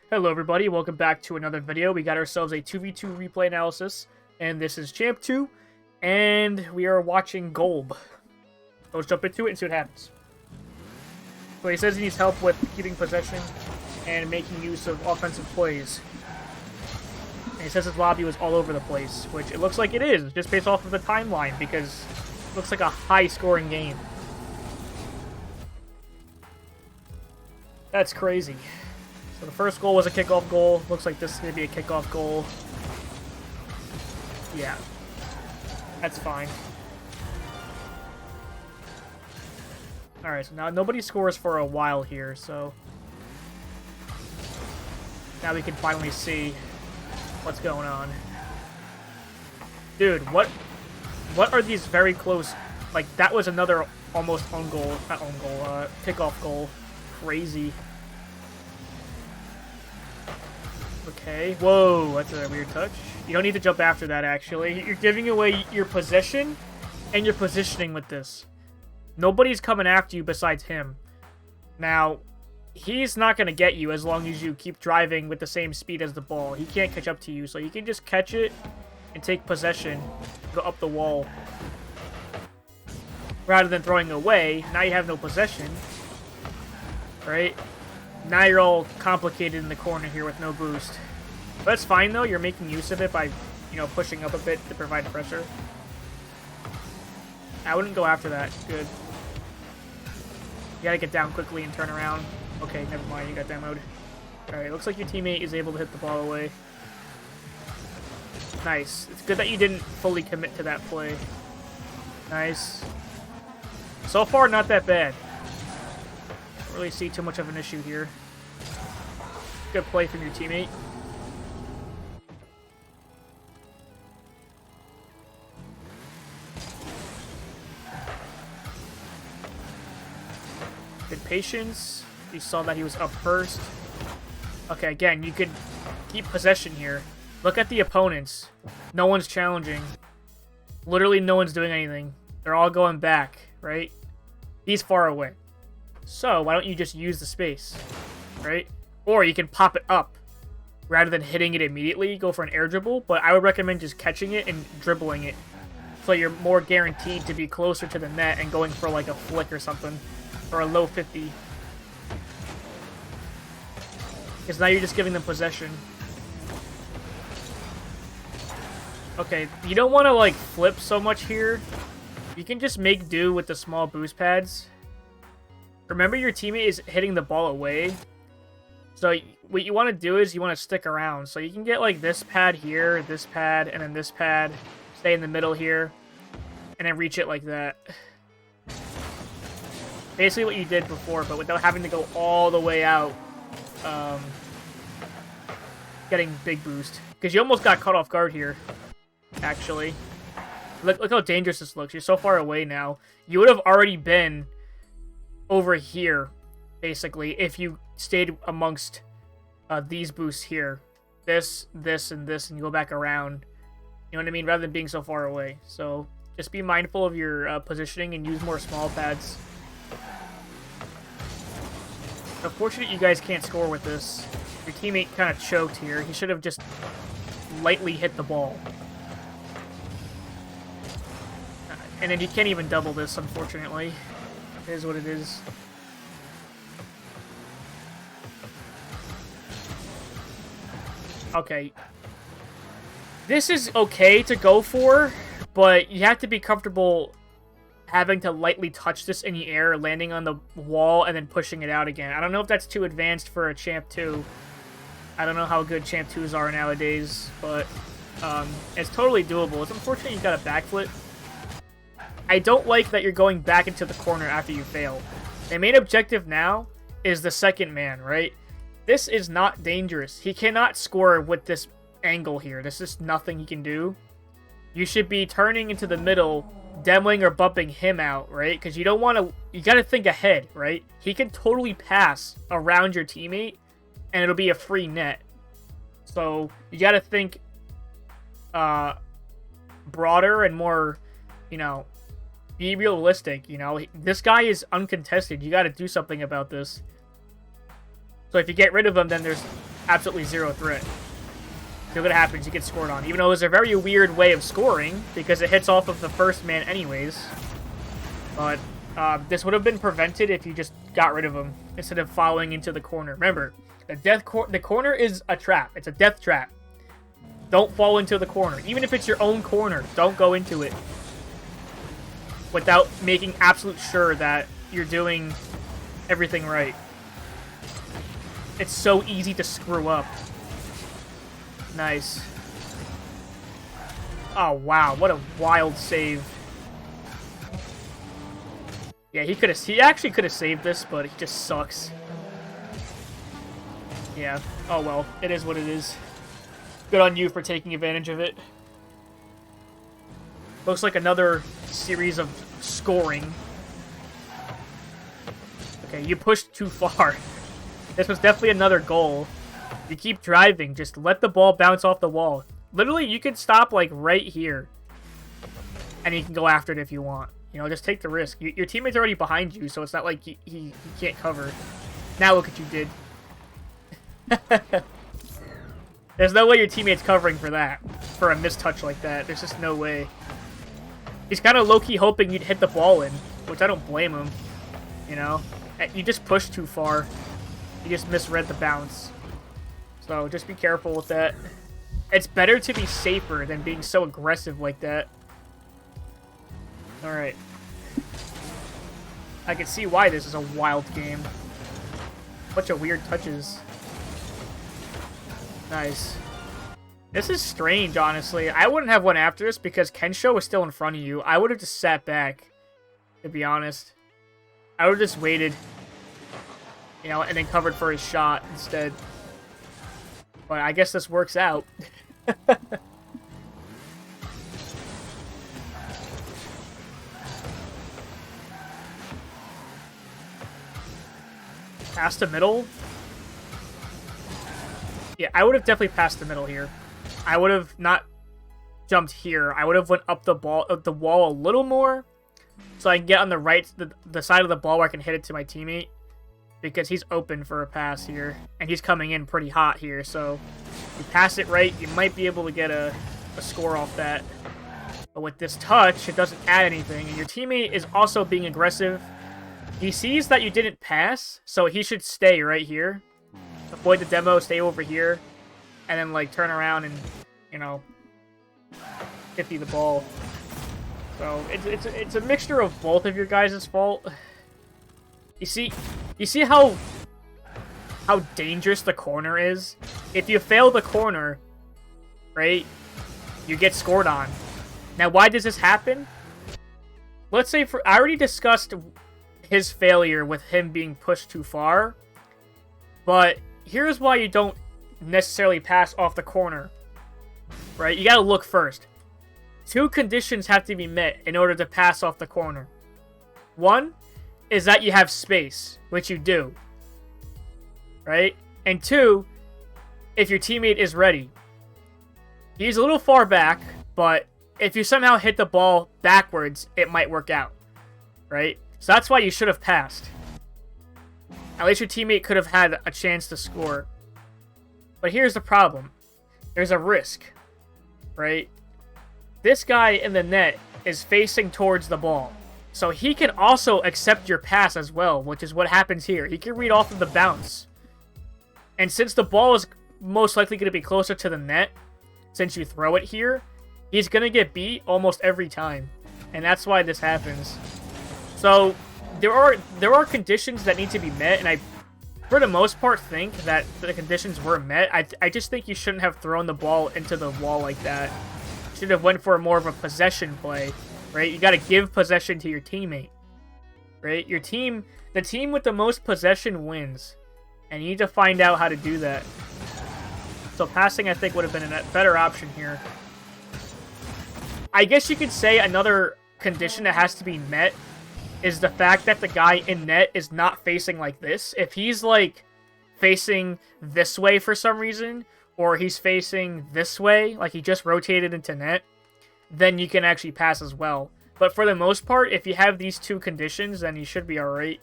Hello everybody, welcome back to another video. We got ourselves a 2v2 replay analysis, and this is Champ 2, and we are watching Golb. So let's jump into it and see what happens. So he says he needs help with keeping possession and making use of offensive plays. And he says his lobby was all over the place, which it looks like it is, just based off of the timeline, because it looks like a high-scoring game. That's crazy. So the first goal was a kickoff goal. Looks like this is going to be a kickoff goal. Yeah. That's fine. Alright, so now nobody scores for a while here, so... now we can finally see what's going on. Dude, what are these very close... like, that was another almost own goal. Not own goal, kickoff goal. Crazy. Okay. Whoa, that's a weird touch. You don't need to jump after that, actually. You're giving away your possession and your positioning with this. Nobody's coming after you besides him. Now, he's not going to get you as long as you keep driving with the same speed as the ball. He can't catch up to you, so you can just catch it and take possession, go up the wall. Rather than throwing away, now you have no possession. Right? Now you're all complicated in the corner here with no boost. But that's fine, though. You're making use of it by, you know, pushing up a bit to provide pressure. I wouldn't go after that. Good. You gotta get down quickly and turn around. Okay, never mind. You got demoed. Alright, looks like your teammate is able to hit the ball away. Nice. It's good that you didn't fully commit to that play. Nice. So far, not that bad. Really see too much of an issue here. Good play from your teammate. Good patience. You saw that he was up first. Okay, again, you could keep possession here. Look at the opponents. No one's challenging. Literally no one's doing anything. They're all going back, right? He's far away. So, why don't you just use the space, right? Or you can pop it up. Rather than hitting it immediately, go for an air dribble. But I would recommend just catching it and dribbling it. So you're more guaranteed to be closer to the net and going for like a flick or something. Or a low 50. Because now you're just giving them possession. Okay, you don't want to like flip so much here. You can just make do with the small boost pads. Remember, your teammate is hitting the ball away. So what you want to do is you want to stick around. So you can get like this pad here, this pad, and then this pad. Stay in the middle here. And then reach it like that. Basically what you did before, but without having to go all the way out. Getting big boost. Because you almost got caught off guard here. Actually. Look how dangerous this looks. You're so far away now. You would have already been over here, basically, if you stayed amongst these boosts here. This, and this, and you go back around. You know what I mean? Rather than being so far away. So, just be mindful of your positioning and use more small pads. Unfortunate you guys can't score with this. Your teammate kind of choked here. He should have just lightly hit the ball. And then you can't even double this, unfortunately. It is what it is. Okay. This is okay to go for, but you have to be comfortable having to lightly touch this in the air, landing on the wall, and then pushing it out again. I don't know if that's too advanced for a Champ 2. I don't know how good Champ 2s are nowadays, but it's totally doable. It's unfortunate you got a backflip. I don't like that you're going back into the corner after you fail. The main objective now is the second man, right? This is not dangerous. He cannot score with this angle here. This is nothing he can do. You should be turning into the middle, demoing or bumping him out, right? Because you don't want to... you got to think ahead, right? He can totally pass around your teammate, and it'll be a free net. So, you got to think broader and more, you know... be realistic, you know? This guy is uncontested. You gotta do something about this. So if you get rid of him, then there's absolutely zero threat. See what happens, you get scored on. Even though it's a very weird way of scoring, because it hits off of the first man anyways. But this would have been prevented if you just got rid of him, instead of following into the corner. Remember, the corner is a trap. It's a death trap. Don't fall into the corner. Even if it's your own corner, don't go into it without making absolute sure that you're doing everything right. It's so easy to screw up. Nice. Oh, wow. What a wild save. Yeah, he actually could have saved this, but he just sucks. Yeah. Oh, well. It is what it is. Good on you for taking advantage of it. Looks like another series of scoring. Okay, you pushed too far. This was definitely another goal. You keep driving, just let the ball bounce off the wall. Literally, you can stop, like, right here. And you can go after it if you want. You know, just take the risk. Your teammate's already behind you, so it's not like he can't cover. Now look what you did. There's no way your teammate's covering for that. For a mistouch like that. There's just no way. He's kind of low-key hoping you'd hit the ball in, which I don't blame him. You know? You just pushed too far. You just misread the bounce. So just be careful with that. It's better to be safer than being so aggressive like that. Alright. I can see why this is a wild game. Bunch of weird touches. Nice. This is strange, honestly. I wouldn't have one after this because Kensho was still in front of you. I would have just sat back, to be honest. I would have just waited. You know, and then covered for his shot instead. But I guess this works out. Past the middle? Yeah, I would have definitely passed the middle here. I would have not jumped here. I would have went up the wall a little more, so I can get on the right, the side of the ball where I can hit it to my teammate, because he's open for a pass here, and he's coming in pretty hot here. So if you pass it right, you might be able to get a score off that. But with this touch, it doesn't add anything, and your teammate is also being aggressive. He sees that you didn't pass, so he should stay right here. Avoid the demo, stay over here, and then, like, turn around and, you know, 50 the ball. So, it's a mixture of both of your guys' fault. You see how dangerous the corner is? If you fail the corner, right, you get scored on. Now, why does this happen? Let's say, I already discussed his failure with him being pushed too far, but here's why you don't necessarily pass off the corner, right? You gotta look first. Two conditions have to be met in order to pass off the corner. One is that you have space, which you do, right? And two, if your teammate is ready. He's a little far back, but if you somehow hit the ball backwards, it might work out, right? So that's why you should have passed. At least your teammate could have had a chance to score. But here's the problem. There's a risk, right? This guy in the net is facing towards the ball. So he can also accept your pass as well, which is what happens here. He can read off of the bounce. And since the ball is most likely going to be closer to the net, since you throw it here, he's going to get beat almost every time. And that's why this happens. So there are conditions that need to be met, and I, for the most part, think that the conditions were met. I just think you shouldn't have thrown the ball into the wall like that. You should have went for more of a possession play, right? You got to give possession to your teammate, right? The team with the most possession wins, and you need to find out how to do that. So passing, I think, would have been a better option here. I guess you could say another condition that has to be met is the fact that the guy in net is not facing like this. If he's, like, facing this way for some reason, or he's facing this way, like he just rotated into net, then you can actually pass as well. But for the most part, if you have these two conditions, then you should be alright.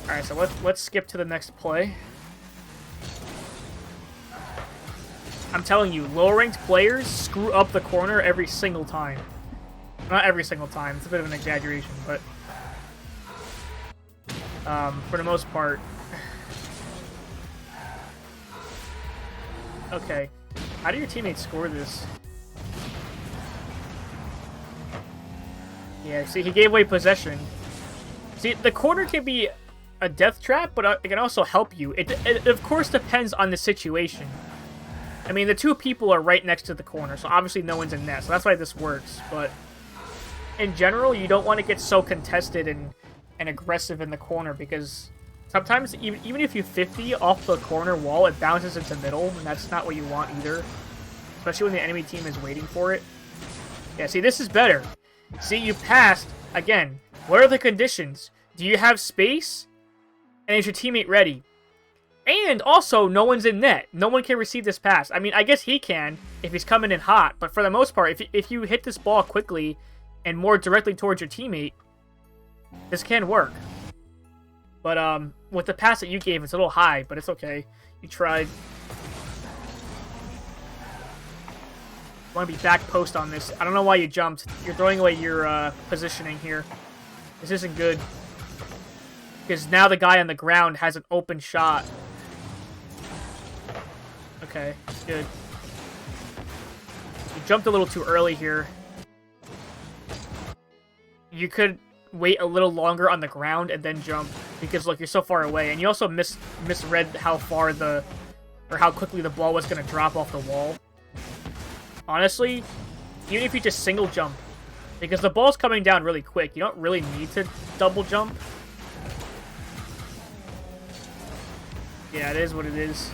Alright, so let's skip to the next play. I'm telling you, lower-ranked players screw up the corner every single time. Not every single time. It's a bit of an exaggeration, but... for the most part... Okay. How do your teammates score this? Yeah, see, he gave away possession. See, the corner can be a death trap, but it can also help you. It of course depends on the situation. I mean, the two people are right next to the corner, so obviously no one's in net, so that's why this works. But in general, you don't want to get so contested and aggressive in the corner, because sometimes even if you 50 off the corner wall, it bounces into middle, and that's not what you want either. Especially when the enemy team is waiting for it. Yeah, see, this is better. See, you passed. Again, what are the conditions? Do you have space? And is your teammate ready? And also, no one's in net. No one can receive this pass. I mean, I guess he can if he's coming in hot. But for the most part, if you hit this ball quickly and more directly towards your teammate, this can work. But with the pass that you gave, it's a little high, but it's okay. You tried. Want to be back post on this. I don't know why you jumped. You're throwing away your positioning here. This isn't good. Because now the guy on the ground has an open shot. Okay, good. You jumped a little too early here. You could wait a little longer on the ground and then jump. Because look, you're so far away. And you also misread how far or how quickly the ball was going to drop off the wall. Honestly, even if you just single jump, because the ball's coming down really quick, you don't really need to double jump. Yeah, it is what it is.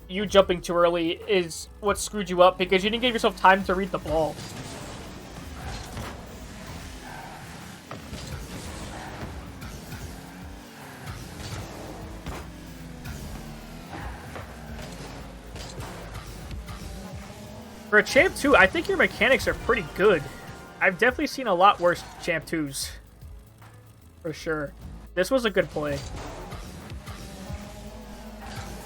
You jumping too early is what screwed you up, because you didn't give yourself time to read the ball. For a Champ 2, I think your mechanics are pretty good. I've definitely seen a lot worse Champ 2s. For sure. This was a good play.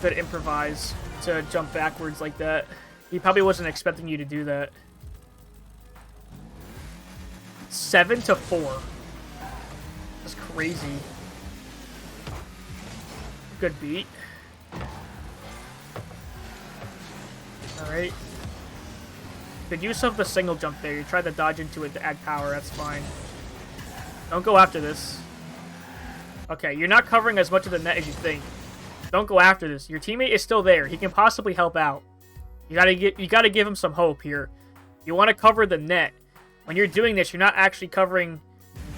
Good improvise to jump backwards like that. He probably wasn't expecting you to do that. 7-4. That's crazy. Good beat. Alright. Good use of the single jump there. You tried to dodge into it to add power. That's fine. Don't go after this. Okay, you're not covering as much of the net as you think. Don't go after this. Your teammate is still there. He can possibly help out. You gotta give him some hope here. You want to cover the net. When you're doing this, you're not actually covering...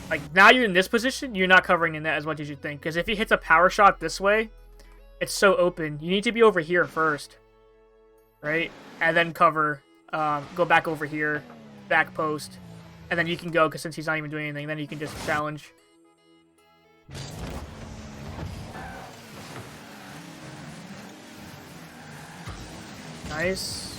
Like, now you're in this position, you're not covering the net as much as you think. Because if he hits a power shot this way, it's so open. You need to be over here first. Right? And then cover... go back over here, back post, and then you can go, because since he's not even doing anything, then you can just challenge. Nice.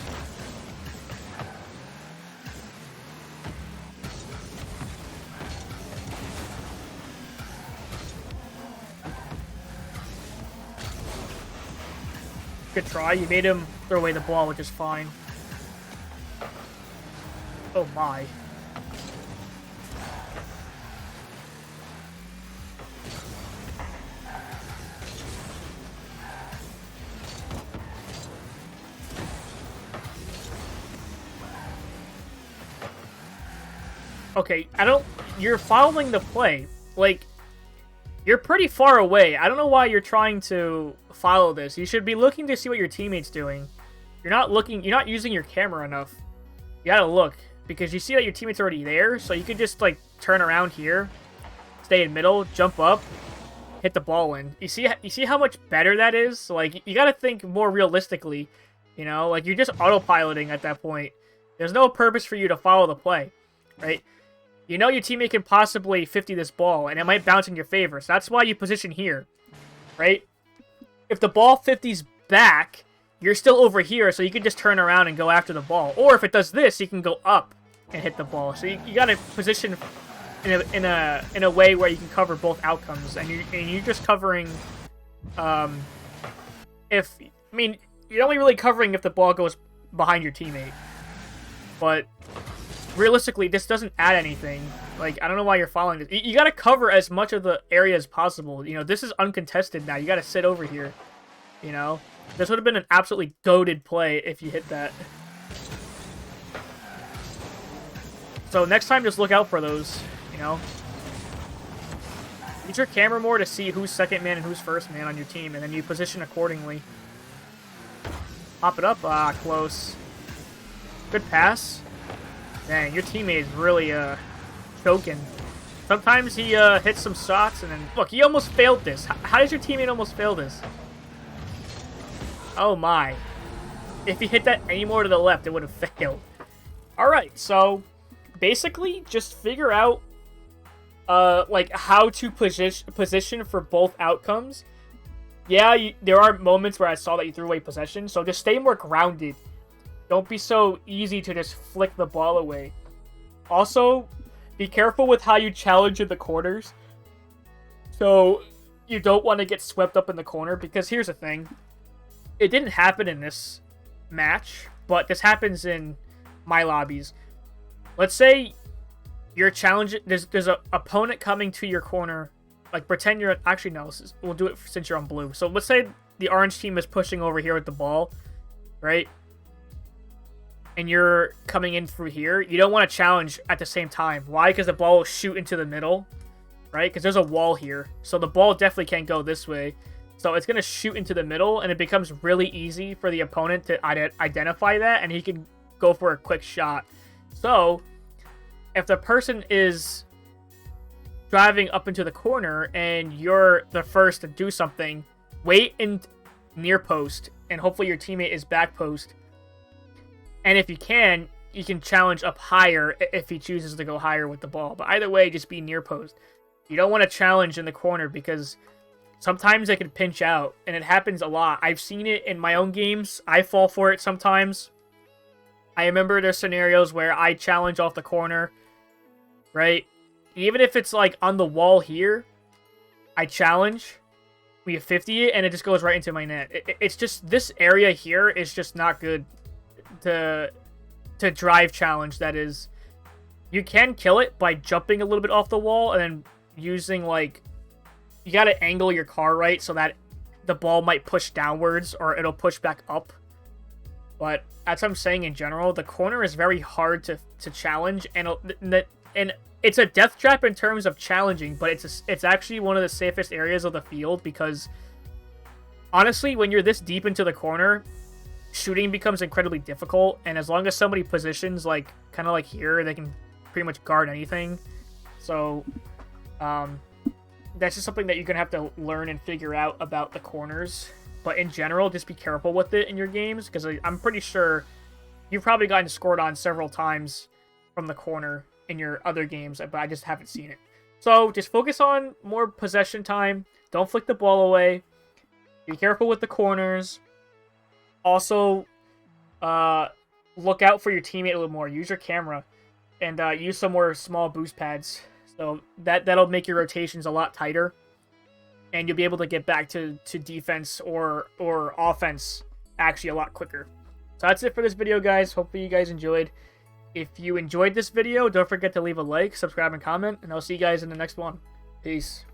Good try. You made him throw away the ball, which is fine. Oh my. Okay, you're following the play. Like, you're pretty far away. I don't know why you're trying to follow this. You should be looking to see what your teammate's doing. You're not using your camera enough. You gotta look. Because you see that your teammate's already there, so you can just, like, turn around here, stay in middle, jump up, hit the ball in. You see how much better that is? Like, you gotta think more realistically, you know? Like, you're just autopiloting at that point. There's no purpose for you to follow the play, right? You know your teammate can possibly 50 this ball, and it might bounce in your favor, so that's why you position here, right? If the ball 50's back... You're still over here, so you can just turn around and go after the ball. Or if it does this, you can go up and hit the ball. So you gotta position in a way where you can cover both outcomes, and you're just covering, if I mean you're only really covering if the ball goes behind your teammate, but realistically this doesn't add anything. Like, I don't know why you're following this. You got to cover as much of the area as possible. You know, this is uncontested now. You got to sit over here. You know, this would have been an absolutely goated play if you hit that. So next time, just look out for those. You know, use your camera more to see who's second man and who's first man on your team, and then you position accordingly. Pop it up. Ah, close. Good pass. Dang, your teammate is really choking. Sometimes he hits some shots, and then look, he almost failed this. How does your teammate almost fail this? Oh my! If he hit that any more to the left, it would have failed. All right, so basically, just figure out like how to position for both outcomes. Yeah, there are moments where I saw that you threw away possession, so just stay more grounded. Don't be so easy to just flick the ball away. Also, be careful with how you challenge in the corners. So, you don't want to get swept up in the corner, because here's the thing. It didn't happen in this match, but this happens in my lobbies. Let's say you're challenging, there's an opponent coming to your corner. Like, pretend you're, actually no, we'll do it since you're on blue. So let's say the orange team is pushing over here with the ball, right? And you're coming in through here. You don't want to challenge at the same time. Why? Because the ball will shoot into the middle, right? Because there's a wall here. So the ball definitely can't go this way. So it's going to shoot into the middle, and it becomes really easy for the opponent to identify that, and he can go for a quick shot. So if the person is driving up into the corner and you're the first to do something, wait in near post, and hopefully your teammate is back post. And if you can challenge up higher if he chooses to go higher with the ball. But either way, just be near post. You don't want to challenge in the corner, because sometimes they can pinch out, and it happens a lot. I've seen it in my own games. I fall for it sometimes. I remember there's scenarios where I challenge off the corner, right? Even if it's like on the wall here, I challenge. We have 50 it, and it just goes right into my net. It's just, this area here is just not good to drive challenge. That is, you can kill it by jumping a little bit off the wall and then using, like, you got to angle your car right so that the ball might push downwards or it'll push back up. But as I'm saying, in general, the corner is very hard to challenge, and it's a death trap in terms of challenging, but it's actually one of the safest areas of the field, because honestly, when you're this deep into the corner, shooting becomes incredibly difficult, and as long as somebody positions, like, kind of like here, they can pretty much guard anything. So, that's just something that you're going to have to learn and figure out about the corners. But in general, just be careful with it in your games, because I'm pretty sure you've probably gotten scored on several times from the corner in your other games, but I just haven't seen it. So, just focus on more possession time. Don't flick the ball away. Be careful with the corners. Also, look out for your teammate a little more. Use your camera, and use some more small boost pads. So that'll make your rotations a lot tighter, and you'll be able to get back to defense or offense actually a lot quicker. So that's it for this video, guys. Hopefully you guys enjoyed. If you enjoyed this video, don't forget to leave a like, subscribe, and comment, and I'll see you guys in the next one. Peace.